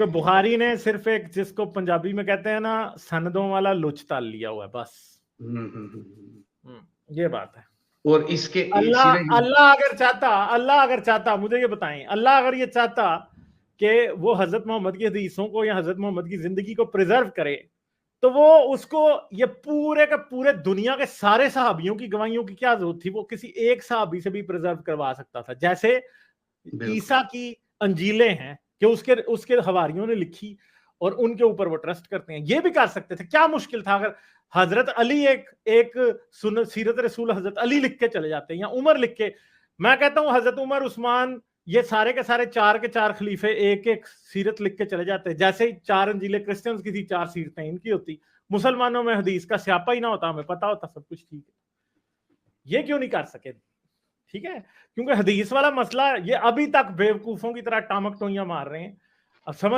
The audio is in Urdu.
کیونکہ بخاری نے صرف ایک جس کو پنجابی میں کہتے ہیں نا سندوں والا لچ تال لیا ہوا ہے بس، یہ بات ہے. اور اس کے اللہ اگر چاہتا مجھے یہ بتائیں، اللہ اگر یہ چاہتا کہ وہ حضرت محمد کی حدیثوں کو یا حضرت محمد کی زندگی کو پریزرو کرے تو وہ اس کو یہ پورے کے پورے دنیا کے سارے صحابیوں کی گواہیوں کی کیا ضرورت تھی؟ وہ کسی ایک صحابی سے بھی پریزرو کروا سکتا تھا. جیسے عیسیٰ کی انجیلیں ہیں کہ اس کے حواریوں نے لکھی اور ان کے اوپر وہ ٹرسٹ کرتے ہیں، یہ بھی کر سکتے تھے. کیا مشکل تھا؟ اگر حضرت علی ایک سیرت رسول حضرت علی لکھ کے چلے جاتے ہیں یا عمر لکھ کے، میں کہتا ہوں حضرت عمر عثمان یہ سارے کے سارے 4 کے 4 خلیفے ایک ایک سیرت لکھ کے چلے جاتے، جیسے 4 انجیلیں کرسچنز کی تھی 4 سیرتیں ان کی ہوتی. مسلمانوں میں حدیث کا سیاپا ہی نہ ہوتا، ہمیں پتا ہوتا سب کچھ ٹھیک ہے. یہ کیوں نہیں کر سکے؟ ٹھیک ہے، کیونکہ حدیث والا مسئلہ یہ ابھی تک بیوقوفوں کی طرح ٹامک ٹوئیاں مار رہے ہیں. اب سمجھ